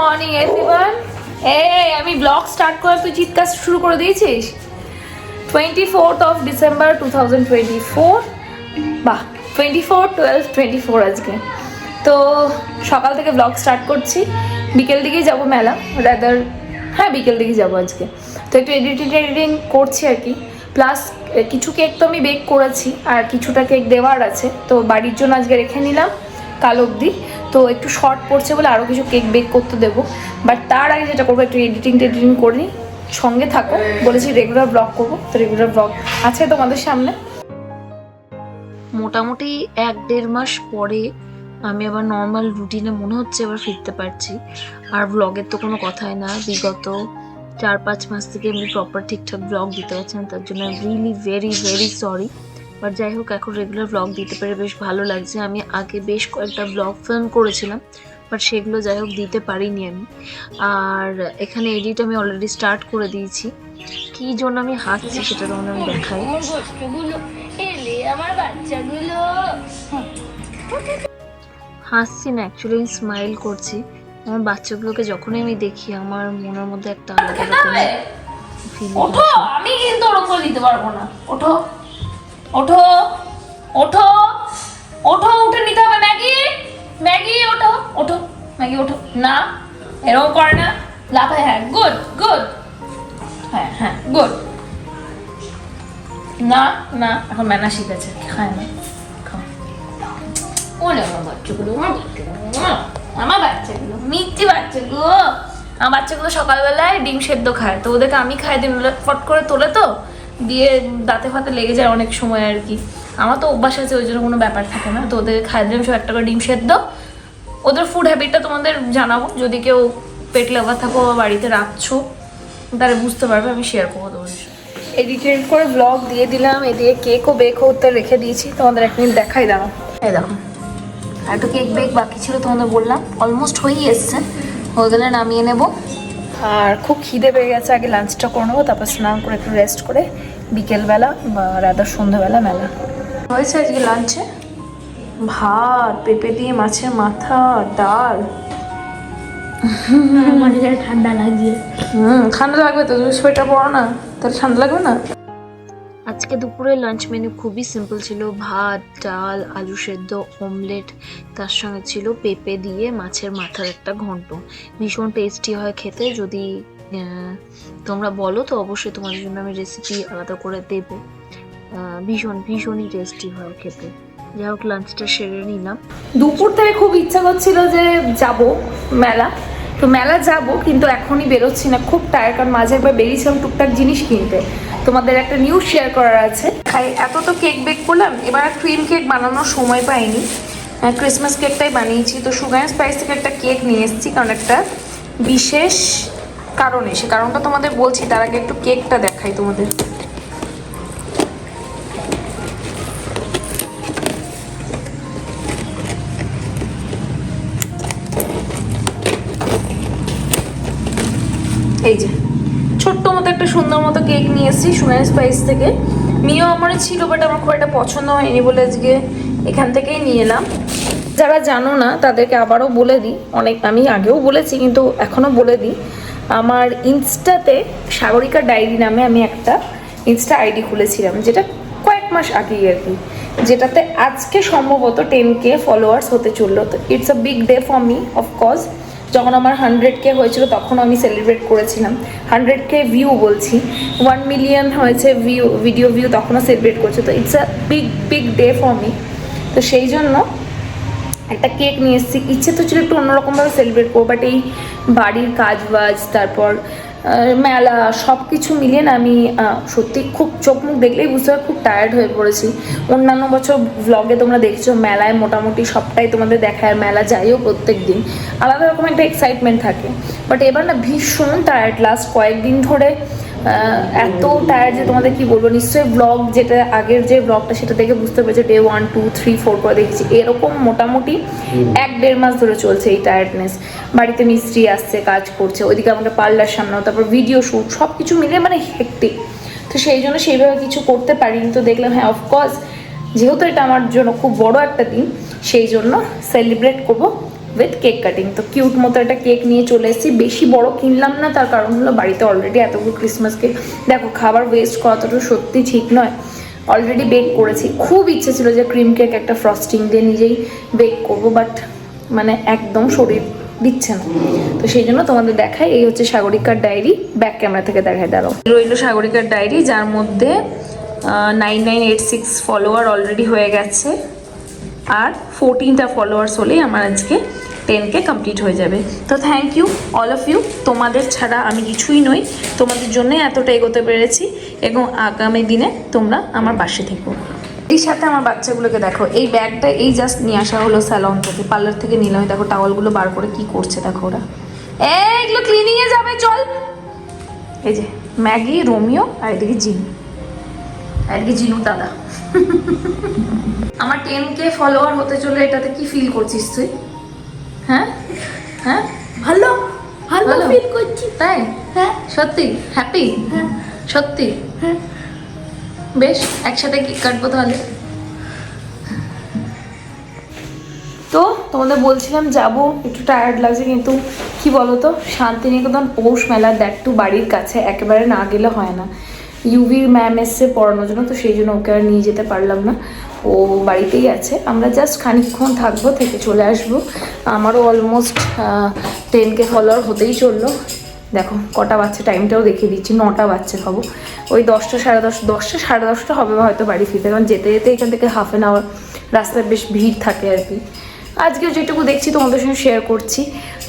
Morning everyone. এই আমি blog start করার তুই চিৎকার শুরু করে দিয়েছিস। 24th of December 2024, বাহ 24/12/24 আজকে। তো সকাল থেকে ব্লগ স্টার্ট করছি, বিকেল দিকেই যাবো মেলা, রাদার হ্যাঁ বিকেল দিকেই যাবো আজকে। তো একটু এডিটিং করছি আর কি, প্লাস কিছু কেক তো আমি বেক করেছি আর কিছুটা কেক দেওয়ার আছে, তো বাড়ির জন্য আজকে রেখে নিলাম কাল অবধি। তো একটু শর্ট পড়ছে বলে আরও কিছু কেক বেক করতে দেবো, বাট তার আগে যেটা করবো একটু এডিটিং করে নিই। সঙ্গে থাকো, বলেছি রেগুলার ব্লগ করবো, তো রেগুলার ব্লগ আছে তোমাদের সামনে। মোটামুটি 1-1.5 মাস পরে আমি আবার নর্মাল রুটিনে মনে হচ্ছে এবার ফিরতে পারছি। আর ব্লগের তো কোনো কথাই না, বিগত 4-5 মাস থেকে আমি প্রপার ঠিকঠাক ব্লগ দিতে পারছি না, তার জন্য রিয়েলি ভেরি সরি। বাট যাই হোক, এখন রেগুলার ব্লগ দিতে পেরে বেশ ভালো লাগছে। আমি আগে বেশ কয়েকটা ব্লগ ফিল্ম করেছিলাম, বাট সেগুলো যাই হোক দিতে পারিনি আমি। আর এখানে এডিট আমি অলরেডি স্টার্ট করে দিয়েছি। কী জন্য আমি হাসছি সেটা তোমাদের আমি দেখাই। হাসছি না, অ্যাকচুয়ালি আমি স্মাইল করছি। আমার বাচ্চাগুলোকে যখনই আমি দেখি আমার মনের মধ্যে একটা আলাদা রকমের ফিলিং আসে। আমি কিন্তু ওরকম করে দিতে পারবো না। ওঠো ওঠো ওঠো ওঠো, উঠে নিতে হবে। ম্যাগি ওঠো ওঠো, ম্যাগি ওঠো না, এরকম করে না, লাফায়। হ্যাঁ গুড, হ্যাঁ গুড। না না, এখন ম্যানা শিখেছে, খায় না। ওরে আমার বাচ্চাগুলো, আমার বাচ্চাগুলো মিষ্টি বাচ্চাগুলো। আমার বাচ্চাগুলো সকালবেলায় ডিম সেদ্ধ খায়, তো ওদেরকে আমি খাই দিন, ফট করে তোলে তো দিয়ে দাঁতে ফাতে লেগে যায় অনেক সময় আর কি। আমার তো অভ্যাস আছে, ওই জন্য কোনো ব্যাপার থাকে না। তো ওদের খাই দিলাম সব একটা করে ডিম সেদ্ধ। ওদের ফুড হ্যাবিটটা তোমাদের জানাবো, যদি কেউ পেট লাভার থাকো বা বাড়িতে রাখছো তাহলে বুঝতে পারবে, আমি শেয়ার করবো তোমাদের সাথে। এডিটেড করে ব্লগ দিয়ে দিলাম, এদিকে কেকও বেক হতে রেখে দিয়েছি, তোমাদের এক মিনিট দেখাই দাও। এই দেখো, আর একটু কেক বেক বাকি ছিল, তোমাদের বললাম অলমোস্ট হয়েই এসছে, হয়ে গেলে নামিয়ে নেব। আর খুব খিদে পেয়ে গেছে, আগে লাঞ্চটা করে নেবো, তারপর স্নান করে একটু রেস্ট করে বিকেলবেলা বা রাতের সন্ধ্যাবেলা মেলা। হয়েছে আজকে লাঞ্চে ভাত, পেঁপে দিয়ে মাছের মাথা, ডাল। ঠান্ডা লাগছে। ঠান্ডা লাগবে তো, তুমি সোয়েটার পরো না, তাহলে ঠান্ডা লাগবে না। আজকে দুপুরে লাঞ্চ মেনু খুবই সিম্পল ছিল, ভাত, ডাল, আলু সেদ্ধ, অমলেট, তার সঙ্গে ছিল পেঁপে দিয়ে মাছের মাথার একটা ঘন্ট। ভীষণ টেস্টি হয় খেতে, যদি তোমরা বলো তো অবশ্যই তোমাদের জন্য আমি রেসিপি আলাদা করে দেবো। ভীষণই টেস্টি হয় খেতে। যাই হোক, লাঞ্চটা সেরে নিলাম। দুপুর থেকে খুব ইচ্ছা করছিল যে যাব মেলা, তো মেলা যাব, কিন্তু এখনই বেরোচ্ছি না, খুব টায়ার, কারণ মাঝে একবার বেরিয়েছিলাম টুকটাক জিনিস কিনতে। তোমাদের একটা নিউজ শেয়ার করার আছে। এত তো কেক বেক করলাম, এবার ক্রিম কেক বানানোর সময় পাইনি, ক্রিসমাস কেকটাই বানিয়েছি। তো সুগার অ্যান্ড স্পাইস থেকে একটা কেক নিয়ে এসেছি, কারণ একটা বিশেষ কারণে, সে কারণটা তোমাদের বলছি, তার আগে একটু কেকটা দেখাই তোমাদের। এই যে ছোট্ট মতো একটা সুন্দর মতো কেক নিয়ে এসেছি সুগার স্পাইস থেকে। মিও আমার ছিল, বাট আমার খুব একটা পছন্দ হয়নি বলে আজকে এখান থেকেই নিয়ে এলাম। যারা জানো না তাদেরকে আবারও বলে দিই, অনেক আমি আগেও বলেছি কিন্তু এখনও বলে দিই, আমার ইনস্টাতে সাগরিকা ডায়েরি নামে আমি একটা ইনস্টা আইডি খুলেছিলাম, যেটা কয়েক মাস আগেই আর কি, যেটাতে আজকে সম্ভবত 10K ফলোয়ার্স হতে চললো। তো it's a big day for me of course. যখন আমার 100K হয়েছিল তখন আমি সেলিব্রেট করেছিলাম, 100K ভিউ বলছি, 1 মিলিয়ন হয়েছে ভিডিও ভিউ, তখনও সেলিব্রেট করছে। তো it's a big day for me. তো সেই জন্য একটা কেক নিয়ে এসেছি। ইচ্ছে তো ছিল একটু অন্যরকমভাবে সেলিব্রেট করবো, বাট এই বাড়ির কাজ বাজ, তারপর মেলা, সব কিছু মিলিয়ে না আমি সত্যি খুব চোখ মুখ দেখলেই বুঝতে পারি খুব টায়ার্ড হয়ে পড়েছি। অন্যান্য বছর ভ্লগে তোমরা দেখছো মেলায় মোটামুটি সবটাই তোমাদের দেখায়, মেলা যাইও প্রত্যেক দিন আলাদা রকম একটা এক্সাইটমেন্ট থাকে, বাট এবার না ভীষণ টায়ার্ড। লাস্ট কয়েকদিন ধরে এত টায়ার্ড যে তোমাদের কি বলবো। নিশ্চয়ই ব্লগ, যেটা আগের যে ব্লগটা সেটা দেখে বুঝতে পেরেছো, ডে 1, 2, 3, 4 করে দেখছি, এরকম মোটামুটি 1-1.5 মাস ধরে চলছে এই টায়ার্ডনেস। বাড়িতে মিস্ত্রি আসছে, কাজ করছে, ওইদিকে আমাকে পার্লার সামনেও, তারপর ভিডিও শ্যুট, সব কিছু মিলে মানে হেক্টিক। তো সেই জন্য সেইভাবে কিছু করতে পারিনি। তো দেখলাম হ্যাঁ অফকোর্স, যেহেতু এটা আমার জন্য খুব বড় একটা দিন, সেই জন্য সেলিব্রেট করবো উইথ কেক কাটিং। তো কিউট মতো একটা কেক নিয়ে চলে এসেছি, বেশি বড় কিনলাম না, তার কারণ হলো বাড়িতে অলরেডি এতগুলো ক্রিসমাস কেক, দেখো খাবার ওয়েস্ট করাটা সত্যি ঠিক নয়। অলরেডি বেক করেছি, খুব ইচ্ছে ছিল যে ক্রিম কেক একটা ফ্রস্টিং দিয়ে নিজেই বেক করবো, বাট মানে একদম শরীর দিচ্ছে না। তো সেই জন্য তোমাদের দেখাই, এই হচ্ছে সাগরিকার ডায়েরি, ব্যাক ক্যামেরা থেকে দেখাই, দাঁড়াও। রইল সাগরিকার ডায়েরি, যার মধ্যে 9986 ফলোয়ার অলরেডি হয়ে গেছে, আর 14টা ফলোয়ার্স হলেই আমার আজকে 10K কমপ্লিট হয়ে যাবে। তো thank you all of you, তোমাদের ছাড়া আমি কিছুই নই, তোমাদের জন্যই এতটা এগোতে পেরেছি, এবং আগামী দিনে তোমরা আমার পাশে থেকো। এর সাথে আমার বাচ্চাগুলোকে দেখো, এই ব্যাগটা এই জাস্ট নিয়ে আসা হলো স্যালন থেকে, পার্লার থেকে নিলাম। দেখো টাওয়ালগুলো বার করে কি করছে দেখো ওরা, এইগুলো ক্লিনিংয়ে যাবে, চল। এই যে ম্যাগি, রোমিও, আর এদিকে জিনু, আর এদিকে জিনু দাদা। আমার 10K ফলোয়ার হতে চলে, এটাতে কি ফিল করছিস তুই? হ্যাঁ হ্যাঁ, ভালো ভালো ফিল করছি। তাই? হ্যাঁ সত্যি হ্যাপি? হ্যাঁ সত্যি? হ্যাঁ। বেশ, একসাথে কেক কাটবো তাহলে। তো তোমাদের বলছিলাম যাব, একটু টায়ার্ড লাগছে, কিন্তু কি বলতো, শান্তিনিকেতন পৌষ মেলা, দ্যাট টু বাড়ির কাছে, একেবারে না গেলে হয় না। ইউভির ম্যাম এসছে পড়ানোর জন্য, তো সেই জন্য ওকে আর নিয়ে যেতে পারলাম না, ও বাড়িতেই আছে। আমরা জাস্ট খানিকক্ষণ থাকবো, থেকে চলে আসবো। আমারও অলমোস্ট 10K ফলোয়ার হতেই চললো। দেখো কটা বাচ্চা, টাইমটাও দেখিয়ে দিচ্ছি, 9টা বাচ্চা খাবো, ওই 10টা সাড়ে 10টা হবে হয়তো বাড়ি ফিরতে, কারণ যেতে যেতে এখান থেকে হাফ অ্যান আওয়ার রাস্তায় বেশ ভিড় থাকে আর কি। আজকেও যেটুকু দেখছি তোমাদের সঙ্গে শেয়ার করছি,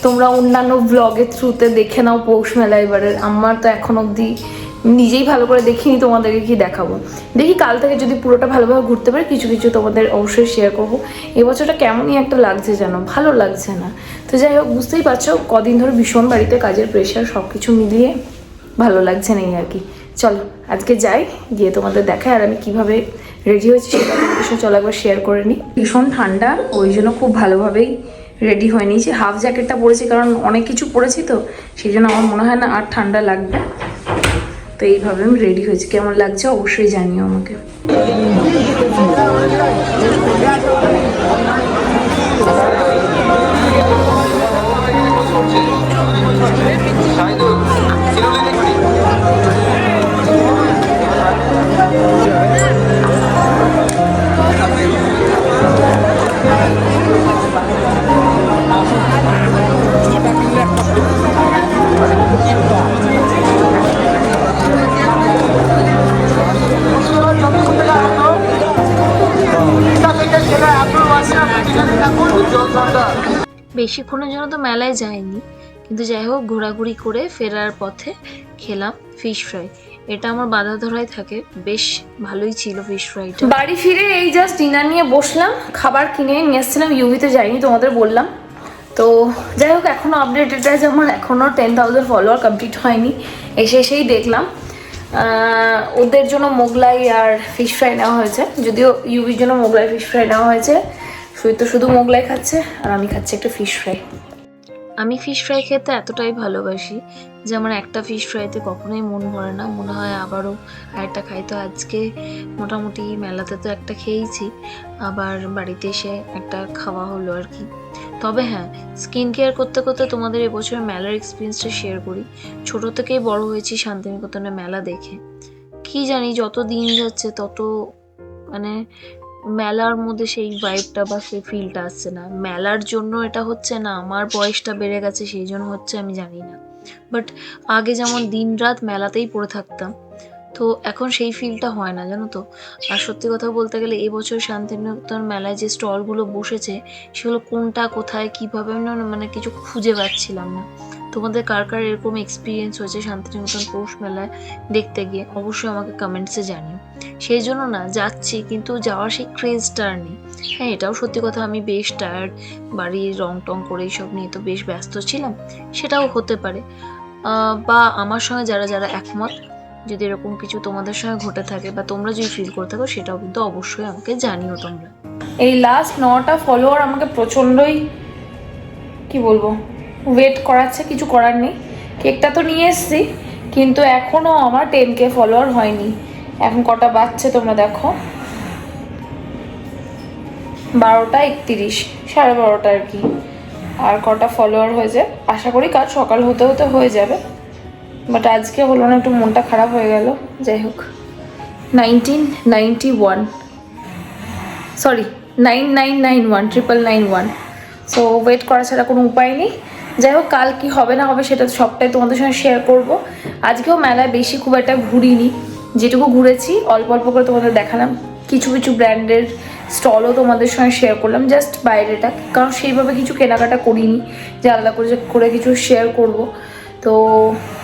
তোমরা অন্যান্য ব্লগের থ্রুতে দেখে নাও পৌষ মেলা এবারের। আমার তো এখন অবধি নিজেই ভালো করে দেখিনি, তোমাদেরকে কি দেখাবো, দেখি কাল থেকে যদি পুরোটা ভালোভাবে ঘুরতে পারি, কিছু কিছু তোমাদের অবশ্যই শেয়ার করবো। এবছরটা কেমনই একটা লাগছে যেন, ভালো লাগছে না। তো যাই হোক, বুঝতেই পারছো কদিন ধরে ভীষণ বাড়িতে কাজের প্রেশার, সব কিছু মিলিয়ে ভালো লাগছে না আর কি। চলো আজকে যাই, গিয়ে তোমাদের দেখায় আর আমি কিভাবে রেডি হয়েছি সেটা তোমাদের সাথে চলো একবার শেয়ার করে নিই। ভীষণ ঠান্ডা, ওই জন্য খুব ভালোভাবেই রেডি হয়ে নিয়েছি, হাফ জ্যাকেটটা পরেছি কারণ অনেক কিছু পরেছি, তো সেই জন্য আমার মনে হয় না আর ঠান্ডা লাগবে। তো এইভাবে আমি রেডি হয়েছি, কেমন লাগছে অবশ্যই জানিও আমাকে। বেশিক্ষণের জন্য তো মেলায় যায়নি, কিন্তু যাই হোক ঘোরাঘুরি করে ফেরার পথে খেলাম ফিশ ফ্রাই। এটা আমার বাধা ধরাই থাকে, বেশ ভালোই ছিল ফিশ ফ্রাইটা। বাড়ি ফিরে এই জাস্ট ডিনার নিয়ে বসলাম, খাবার কিনে নিয়ে এসেছিলাম, ইউভিতে যাইনি তোমাদের বললাম। তো যাই হোক, এখনও আপডেটেড আছে, আমার এখনও 10,000 ফলোয়ার কমপ্লিট হয়নি। এসেই দেখলাম ওদের জন্য মোগলাই আর ফিশ ফ্রাই নেওয়া হয়েছে, যদিও ইউভির জন্য মোগলাই ফিশ ফ্রাই নেওয়া হয়েছে। শুধু মোগলাই খাচ্ছে আর আমি খাচ্ছি একটা ফিশ ফ্রাই। আমি ফিশ ফ্রাই খেতে এতটাই ভালোবাসি যে আমার একটা ফিশ ফ্রাইতে কখনোই মন ভরে না, মনে হয় আবারও আরেকটা খাই। তো আজকে মোটামুটি মেলাতে তো একটা খেয়েছি, আবার বাড়িতে এসে একটা খাওয়া হলো আর কি। তবে হ্যাঁ, স্কিন কেয়ার করতে করতে তোমাদের এবছর মেলার এক্সপিরিয়েন্সটা শেয়ার করি। ছোট থেকেই বড় হয়েছি শান্তিনিকেতনের মেলা দেখে, কি জানি যত দিন যাচ্ছে তত মানে মেলার মধ্যে সেই ভাইবটা বা সেই ফিলটা আসছে না। মেলার জন্য এটা হচ্ছে না, আমার বয়সটা বেড়ে গেছে সেই জন্য হচ্ছে, আমি জানি না। বাট আগে যেমন দিনরাত মেলাতেই পড়ে থাকতাম, তো এখন সেই ফিলটা হয় না, জানো তো। আর সত্যি কথা বলতে গেলে এবছর শান্তিনিকেতন মেলায় যে স্টলগুলো বসেছে, সেগুলো কোনটা কোথায় কীভাবে মানে কিছু খুঁজে পাচ্ছিলাম না। তোমাদের কার কার এরকম এক্সপিরিয়েন্স হয়েছে শান্তিনিকেতন পৌষ মেলায় দেখতে গিয়ে, অবশ্যই আমাকে কমেন্টসে জানিও। সেই জন্য না যাচ্ছি, কিন্তু যাওয়ার সেই ক্রেজটা আর নেই। হ্যাঁ, এটাও সত্যি কথা, আমি বেশ টায়ার্ড, বাড়ির রং টং করে এইসব নিয়ে তো বেশ ব্যস্ত ছিলাম, সেটাও হতে পারে। বা আমার সঙ্গে যারা যারা একমত, যদি এরকম কিছু তোমাদের সঙ্গে ঘটে থাকে বা তোমরা যদি ফিল করে থাকো, সেটাও কিন্তু অবশ্যই আমাকে জানিও তোমরা। এই লাস্ট 9টা ফলোয়ার আমাকে প্রচণ্ডই কি বলবো ওয়েট করাচ্ছে, কিছু করার নেই। কেকটা তো নিয়ে এসেছি, কিন্তু এখনও আমার 10K ফলোয়ার হয়নি। এখন কটা বাজছে তোমরা দেখো, 12টা 31, 12:30 আর কি। আর কটা ফলোয়ার হয়ে যায়, আশা করি কাল সকাল হতে হতে হয়ে যাবে, বাট আজকে হলো না, একটু মনটা খারাপ হয়ে গেল। যাই হোক, 1991 সরি 9991 991, সো ওয়েট করা ছাড়া কোনো উপায় নেই। যাই হোক, কাল কি হবে না হবে সেটা সবটাই তোমাদের সঙ্গে শেয়ার করব। আজকেও মেলায় বেশি খুব একটা ঘুরিনি, যেটুকু ঘুরেছি অল্প অল্প করে তোমাদের দেখালাম, কিছু কিছু ব্র্যান্ডের স্টলও তোমাদের সঙ্গে শেয়ার করলাম, জাস্ট বাইরেটা, কারণ সেইভাবে কিছু কেনাকাটা করিনি যে আলাদা করে কিছু শেয়ার করব। তো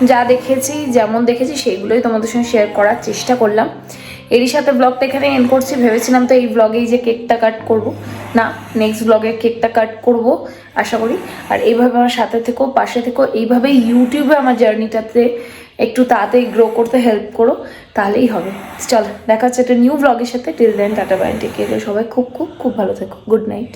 যা দেখেছি, যেমন দেখেছি সেইগুলোই তোমাদের সঙ্গে শেয়ার করার চেষ্টা করলাম। এরই সাথে ব্লগটা এখানে এন্ড করছি। ভেবেছিলাম তো এই ব্লগেই যে কেকটা কাট করব, না, নেক্সট ব্লগে কেকটা কাট করব আশা করি। আর এইভাবে আমার সাথে থেকো, পাশে থেকো, এইভাবেই ইউটিউবে আমার জার্নিটাতে একটু তাড়াতাড়ি গ্রো করতে হেল্প করো, তাহলেই হবে। চল দেখা হচ্ছে একটা নিউ ব্লগের সাথে। Till then ta-ta bye, take care. সবাই খুব খুব খুব ভালো থেকো। Good night.